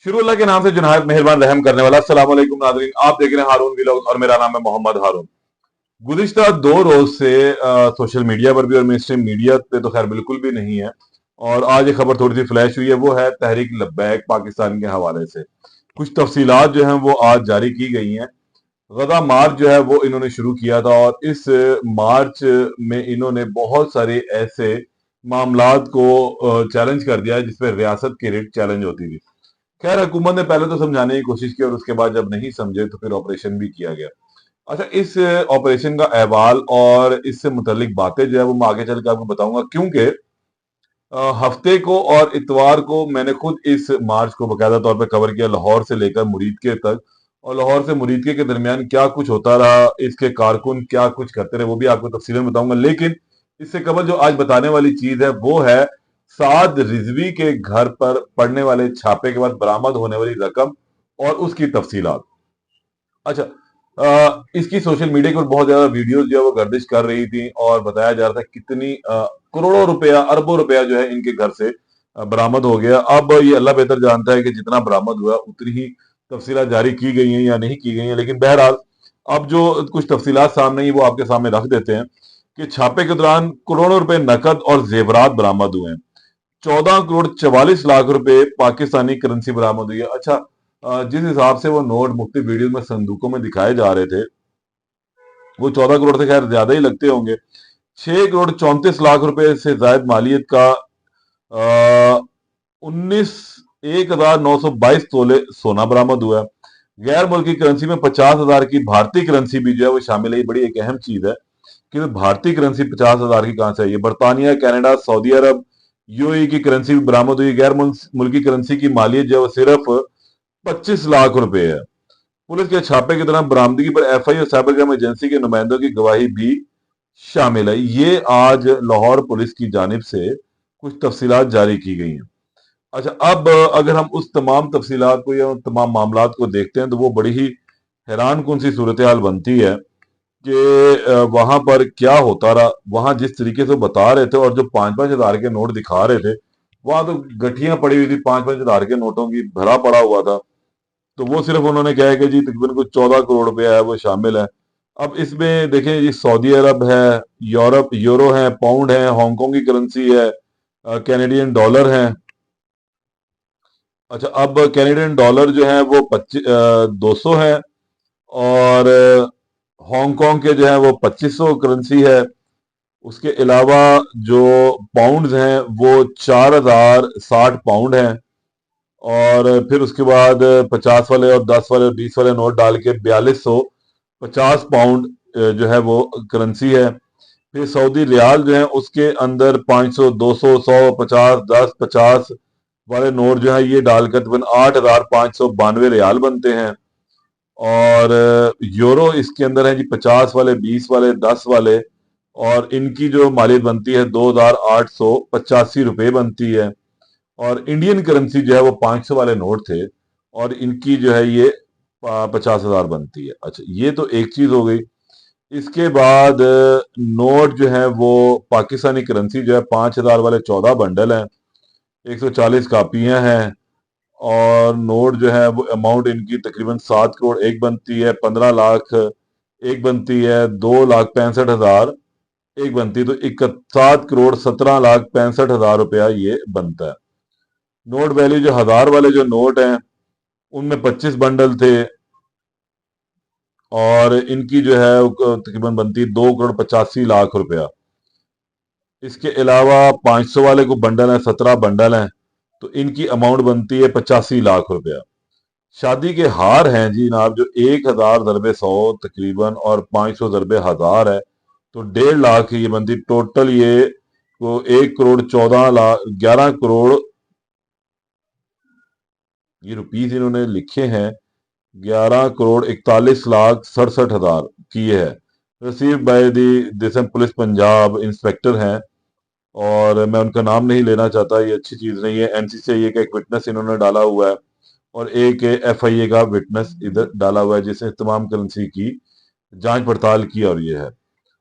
शुरू अल्लाह के नाम से जो नहायत मेहरबान रहम करने वाला। अस्सलाम वालेकुम नाज़रीन, आप देख रहे हैं हारून व्लॉग और मेरा नाम है मोहम्मद हारून। गुज़िश्ता 2 रोज से सोशल मीडिया पर भी और मेन स्ट्रीम मीडिया पे तो खैर बिल्कुल भी नहीं है। और आज ये खबर थोड़ी सी फ्लैश हुई है, वो है तहरीक लब्बैक पाकिस्तान के हवाले से। कुछ तफसीलात जो हैं वो आज जारी की गई हैं। गदा मार्च जो है वो इन्होंने शुरू किया था और इस मार्च में इन्होंने बहुत सारे ऐसे मामलात को चैलेंज कर दिया है जिसपे रियासत की रिट चैलेंज होती थी। खैर हुकूमत ने पहले तो समझाने की कोशिश की और उसके बाद जब नहीं समझे तो फिर ऑपरेशन भी किया गया। अच्छा, इस ऑपरेशन का अहवाल और इससे मुतल्लिक बातें जो है वो मैं आगे चल के आपको बताऊंगा, क्योंकि हफ्ते को और इतवार को मैंने खुद इस मार्च को बकायदा तौर पे कवर किया, लाहौर से लेकर मुरीदके तक। और लाहौर से मुरीदके के दरमियान क्या कुछ होता रहा, इसके कारकुन क्या कुछ करते रहे, वो भी आपको तफसीलन बताऊंगा। लेकिन इससे कबल जो आज बताने वाली चीज है वो है साद रिजवी के घर पर पड़ने वाले छापे के बाद बरामद होने वाली रकम और उसकी तफसीलात। अच्छा, इसकी सोशल मीडिया के ऊपर बहुत ज्यादा वीडियोस जो है वो गर्दिश कर रही थी और बताया जा रहा था कितनी करोड़ों रुपया अरबों रुपया जो है इनके घर से बरामद हो गया। अब ये अल्लाह बेहतर जानता है कि जितना बरामद हुआ उतनी ही तफसीलात जारी की गई हैं या नहीं की गई हैं। लेकिन बहरहाल अब जो कुछ तफसीलात सामने आई वो आपके सामने रख देते हैं कि छापे के दौरान करोड़ों रुपए नकद और जेवरात बरामद हुए हैं। 14 करोड़ 44 लाख रुपए पाकिस्तानी करेंसी बरामद हुई है। अच्छा, जिस हिसाब से वो नोट मुख्तलिफ वीडियो में संदूकों में दिखाए जा रहे थे, वो 14 करोड़ से खैर ज्यादा ही लगते होंगे। 6 करोड़ 34 लाख रुपए से जायद मालियत का 19 1,922 तोले बरामद हुआ है। गैर मुल्की करेंसी में 50,000 की भारतीय करेंसी भी जो है वो शामिल है। ये बड़ी एक अहम चीज है कि भारतीय करेंसी 50,000 की कहां से आई है। बर्तानिया, कनाडा, सऊदी अरब, यूएई की करेंसी भी बरामद हुई। गैर मुल्की करेंसी की मालियत जो है वो सिर्फ 25 लाख रुपए है। पुलिस के छापे के दौरान बरामदगी पर एफआई और साइबर क्राइम एजेंसी के नुमाइंदों की गवाही भी शामिल है। ये आज लाहौर पुलिस की जानिब से कुछ तफसीलात जारी की गई हैं। अच्छा, अब अगर हम उस तमाम तफसीलात को या उन तमाम मामलात को देखते हैं तो वो बड़ी ही हैरान कुन सी सूरत हाल बनती है कि वहां पर क्या होता रहा। वहां जिस तरीके से बता रहे थे और जो 5-5 हजार के नोट दिखा रहे थे, वहां तो गठियां पड़ी हुई थी, 5-5 हजार के नोटों की भरा पड़ा हुआ था। तो वो सिर्फ उन्होंने कहा है कि जी तकरीबन कुछ 14 करोड़ रुपया है वो शामिल है। अब इसमें देखें जी, सऊदी अरब है, यूरोप यूरो है, पाउंड है, हांगकांग की करेंसी है, कैनेडियन डॉलर है। अच्छा, अब कैनेडियन डॉलर जो है वो 200 है और हांगकांग के जो है वो 2500 करेंसी है। उसके अलावा जो पाउंड्स हैं वो 4,060 पाउंड हैं। और फिर उसके बाद 50 वाले और 10 वाले और 20 वाले नोट डाल के 4250 पाउंड जो है वो करेंसी है। फिर सऊदी रियाल जो है उसके अंदर 500, 200, 100, 50, 10, 50 वाले नोट जो है ये डालकर तकरीबन 8,592 रियाल बनते हैं। और यूरो इसके अंदर है जी 50 वाले, 20 वाले, 10 वाले। और इनकी जो मालियत बनती है 2,885 रुपये बनती है। और इंडियन करेंसी जो है वो 500 वाले नोट थे और इनकी जो है ये 50,000 बनती है। अच्छा, ये तो एक चीज हो गई। इसके बाद नोट जो है वो पाकिस्तानी करेंसी जो है 5,000 वाले 14 बंडल हैं, 140 कापियां हैं। और नोट जो है वो अमाउंट इनकी तकरीबन 7 करोड़ एक बनती है, 15 लाख एक बनती है, 2,65,000 एक बनती है। तो 7 करोड़ 17 लाख 65 हजार रुपया ये बनता है। नोट वैल्यू जो 1,000 वाले जो नोट हैं उनमें 25 बंडल थे और इनकी जो है तकरीबन बनती है 2 करोड़ 85 लाख रुपया। इसके अलावा 500 वाले को बंडल है, 17 बंडल हैं, तो इनकी अमाउंट बनती है 85 लाख रुपया। शादी के हार हैं जी जनाब जो 1,000 ज़रबे 100 तकरीबन और 500 ज़रबे 1,000 है, तो 1.5 लाख ये बनती। टोटल ये को 1 करोड़ 14 लाख 11 करोड़, ये रुपीज इन्होंने लिखे हैं, 11 करोड़ 41 लाख 67 हजार की है। रिसीव बाय दी दिसम पुलिस पंजाब इंस्पेक्टर हैं और मैं उनका नाम नहीं लेना चाहता, ये अच्छी चीज नहीं है। एनसीसीआई का एक विटनेस इन्होंने डाला हुआ है और एक एफआईए का विटनेस इधर डाला हुआ है जिसने तमाम करेंसी की जांच पड़ताल की और ये है।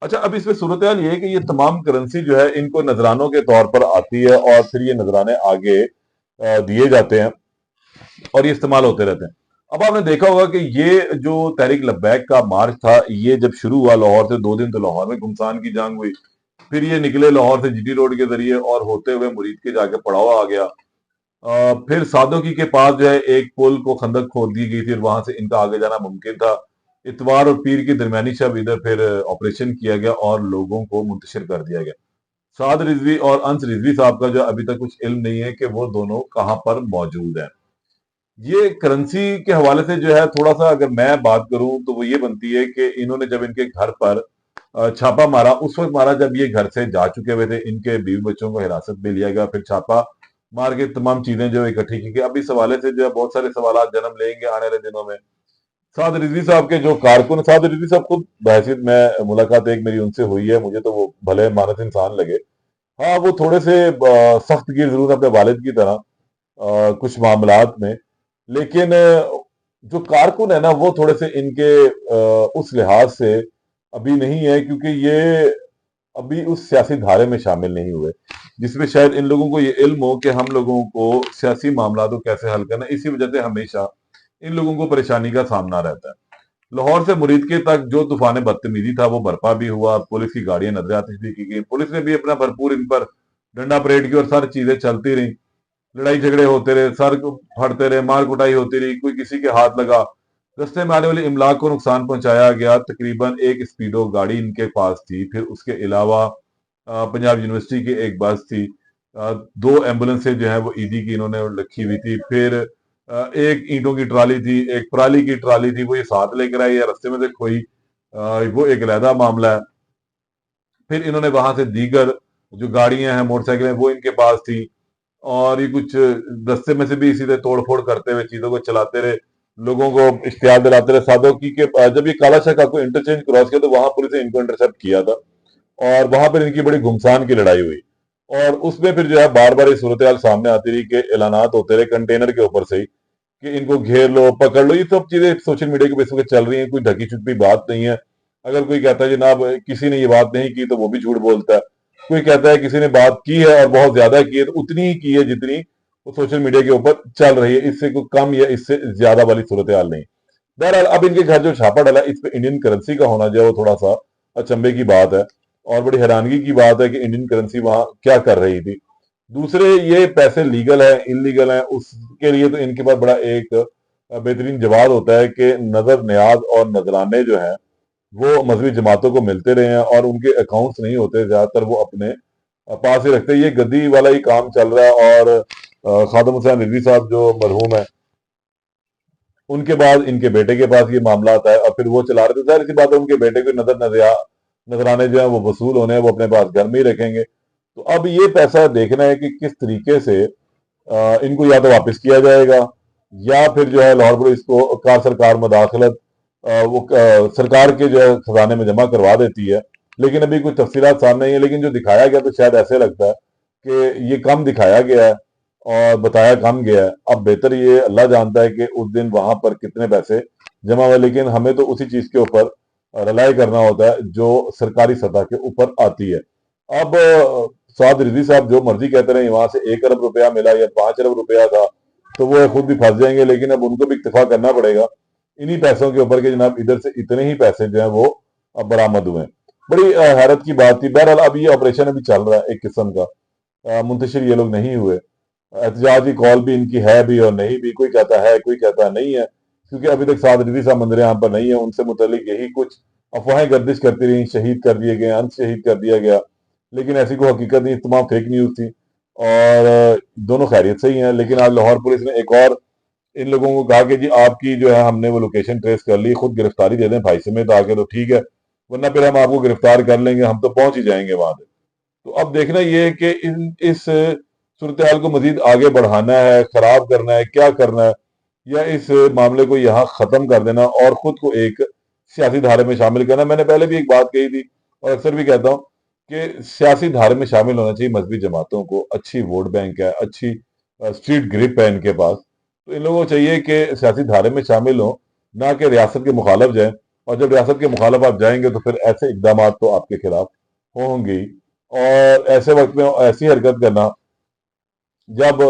अच्छा, अब इसमें सूरत हाल ये है कि ये तमाम करेंसी जो है इनको नजरानों के तौर पर आती है और फिर ये नजराने आगे दिए जाते हैं। और ये इस्तेमाल होते रहते हैं। अब आपने देखा होगा कि ये जो तहरीक लब्बैक का मार्च था, ये जब शुरू हुआ लाहौर से, 2 दिन तो लाहौर में घुमसान की जंग हुई, फिर ये निकले लाहौर से जीटी रोड के जरिए और होते हुए मुरीद के जाके पड़ाव आ गया। फिर सादोकी के पास जो है एक पुल को खंदक खोद दी गई थी और वहां से इनका आगे जाना मुमकिन था। इतवार और पीर की दरमियानी शब इधर फिर ऑपरेशन किया गया और लोगों को मुंतशिर कर दिया गया। साद रिजवी और अंस रिजवी साहब का जो अभी तक कुछ इल्म नहीं है कि वो दोनों कहां पर मौजूद हैं। ये करेंसी के हवाले से जो है थोड़ा सा अगर मैं बात करूं तो वो ये बनती है कि इन्होंने जब इनके घर पर छापा मारा, उस वक्त मारा जब ये घर से जा चुके हुए थे, इनके बीवी बच्चों को हिरासत में लिया गया, फिर छापा मार के तमाम चीजें जो इकट्ठी की गई। अब इस हवाले से जो है बहुत सारे सवाल जन्म लेंगे आने वाले दिनों में। साद रिजवी साहब के जो कारकुन, साद रिजवी साहब खुद बहसीत में मुलाकात एक मेरी उनसे हुई है, मुझे तो वो भले मानस इंसान लगे। हाँ, वो थोड़े से सख्त गिर जरूर अपने वालिद की तरह कुछ मामलात में, लेकिन जो कारकुन है ना वो थोड़े से इनके उस लिहाज से अभी नहीं है, क्योंकि ये अभी उस सियासी धारे में शामिल नहीं हुए जिसमें शायद इन लोगों को ये इल्म हो कि हम लोगों को सियासी मामला को कैसे हल करना है। इसी वजह से हमेशा इन लोगों को परेशानी का सामना रहता है। लाहौर से मुरीद के तक जो तूफान बदतमीजी था वो बर्पा भी हुआ, पुलिस की गाड़ियां नजर आतिश भी की गई, पुलिस ने भी अपना भरपूर इन पर डंडा परेड की और सारी चीजें चलती रही। लड़ाई झगड़े होते रहे, सर फटते रहे, मार कुटाई होती रही, कोई किसी के हाथ लगा, रस्ते में आने वाली इमलाक को नुकसान पहुंचाया गया। तकरीबन एक स्पीडो गाड़ी इनके पास थी, फिर उसके अलावा पंजाब यूनिवर्सिटी की एक बस थी, 2 एम्बुलेंसें जो है वो ईदी की इन्होंने रखी हुई थी, फिर एक ईंटों की ट्राली थी, एक पराली की ट्राली थी, वो ये साथ लेकर आए या रस्ते में से खोई, वो एक अलहदा मामला है। फिर इन्होंने वहां से दीगर जो गाड़ियां हैं, मोटरसाइकिलें, वो इनके पास थी, और ये कुछ रस्ते में से भी इसी तरह तोड़ फोड़ करते हुए चीजों को चलाते रहे, लोगों को इश्तियार दिलाते रहे। सादों की के जब ये काला शाह को इंटरचेंज क्रॉस किया तो वहां पुलिस ने इनको इंटरसेप्ट किया था और वहां पर इनकी बड़ी घुमसान की लड़ाई हुई। और उसमें फिर जो है बार बार ये सूरत हाल सामने आती रही कि ऐलानात होते रहे कंटेनर के ऊपर से ही कि इनको घेर लो, पकड़ लो। ये सब चीजें सोशल मीडिया के बेस पे चल रही हैं, कोई ढकी छुपी बात नहीं है। अगर कोई कहता है जनाब किसी ने ये बात नहीं की तो वो भी झूठ बोलता है। कोई कहता है किसी ने बात की है और बहुत ज्यादा की है तो उतनी ही की है जितनी वो सोशल मीडिया के ऊपर चल रही है, इससे कोई कम या इससे ज्यादा वाली सूरत हाल नहीं। बहरहाल अब इनके घर जो छापा डाला इस पे इंडियन करेंसी का होना जो है वो थोड़ा सा अचंभे की बात है और बड़ी हैरानगी की बात है कि इंडियन करेंसी वहां क्या कर रही थी। दूसरे, ये पैसे लीगल है इनलीगल है, उसके लिए तो इनके पास बड़ा एक बेहतरीन जवाब होता है कि नजर न्याज और नजराने जो है वो मजहबी जमातों को मिलते रहे हैं और उनके अकाउंट्स नहीं होते, ज्यादातर वो अपने पास ही रखते हैं। ये गद्दी वाला ही काम चल रहा है। और खादम हुसैन रिजवी साहब जो मरहूम है, उनके बाद इनके बेटे के पास ये मामला आता है और फिर वो चला रहे थे। जाहिर सी बात है उनके बेटे को नजराने जो है वो वसूल होने हैं, वो अपने पास घर में ही रखेंगे। तो अब ये पैसा देखना है कि किस तरीके से इनको या तो वापस किया जाएगा या फिर जो है लाहौर पुलिस को का सरकार मदाखलत सरकार के जो है खजाने में जमा करवा देती है। लेकिन अभी कुछ तफसीलात सामने नहीं है, लेकिन जो दिखाया गया तो शायद ऐसे लगता है कि ये कम दिखाया गया है और बताया कम गया है। अब बेहतर ये अल्लाह जानता है कि उस दिन वहां पर कितने पैसे जमा हुए, लेकिन हमें तो उसी चीज के ऊपर रिलाई करना होता है जो सरकारी सतह के ऊपर आती है। अब साद रिजवी साहब जो मर्जी कहते रहे वहां से 1 अरब रुपया मिला या 5 अरब रुपया था, तो वो खुद भी फंस जाएंगे, लेकिन अब उनको भी इत्तेफाक करना पड़ेगा इन्हीं पैसों के ऊपर कि जनाब इधर से इतने ही पैसे जो है वो अब बरामद हुए। बड़ी हैरत की बात थी। बहरहाल अब ये ऑपरेशन अभी चल रहा है एक किस्म का, मुंतशिर ये लोग नहीं हुए। एहतजाज की कॉल भी इनकी है भी और नहीं भी, कोई कहता है कोई कहता नहीं है, क्योंकि अभी तक साद रिजवी साहब मंदिर यहाँ पर नहीं है। उनसे मुतलिक यही कुछ अफवाहें गर्दिश करती रही, शहीद कर दिए गए, अंत शहीद कर दिया गया, लेकिन ऐसी कोई हकीकत नहीं, तमाम फेक न्यूज थी। और दोनों खैरियत से ही हैं। लेकिन आज लाहौर पुलिस ने एक और इन लोगों को कहा कि जी आपकी जो है हमने वो लोकेशन ट्रेस कर ली, खुद गिरफ्तारी दे दें भाई समेत आके तो ठीक है, वरना फिर हम आपको गिरफ्तार कर लेंगे, हम तो पहुंच ही जाएंगे वहां पे। तो अब देखना ये है कि इस सूरत हाल को मजीद आगे बढ़ाना है, खराब करना है, क्या करना है, या इस मामले को यहाँ खत्म कर देना और खुद को एक सियासी धारे में शामिल करना। मैंने पहले भी एक बात कही थी और अक्सर भी कहता हूँ कि सियासी धारे में शामिल होना चाहिए मजहबी जमातों को। अच्छी वोट बैंक है, अच्छी स्ट्रीट ग्रिप है इनके पास, तो इन लोगों को चाहिए कि सियासी धारे में शामिल हो, ना कि रियासत के मुखालफ जाए। और जब रियासत के मुखालफ आप जाएंगे तो फिर ऐसे इकदाम तो आपके खिलाफ होंगे ही। और ऐसे वक्त में ऐसी हरकत करना जब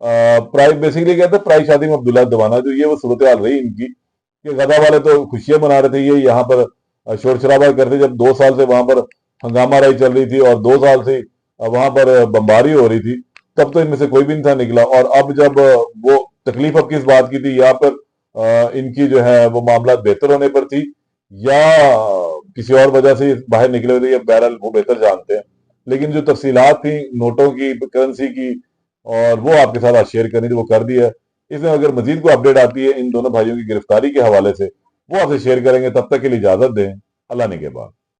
प्राइस बेसिकली कहते हैं प्राइस शादी में अब्दुल्ला दीवाना, जो ये वो सूरत हाल रही इनकी कि गदा वाले तो खुशियां मना रहे थे, ये यहाँ पर शोर शराबा करते, जब 2 साल से वहां पर हंगामा राई चल रही थी और 2 साल से वहां पर बमबारी हो रही थी, तब तो इनमें से कोई भी नहीं था निकला। और अब जब वो तकलीफ अब किस बात की थी, यहाँ पर इनकी जो है वो मामला बेहतर होने पर थी या किसी और वजह से बाहर निकले हुए थे, या बहरहाल वो बेहतर जानते हैं। लेकिन जो तफसीलात थी नोटों की, करेंसी की, और वो आपके साथ आज शेयर करनी थी, वो कर दिया है। इसमें अगर मजीद कोई अपडेट आती है इन दोनों भाइयों की गिरफ्तारी के हवाले से, वो आपसे शेयर करेंगे। तब तक के लिए इजाजत दें, अल्लाह ने के बाद।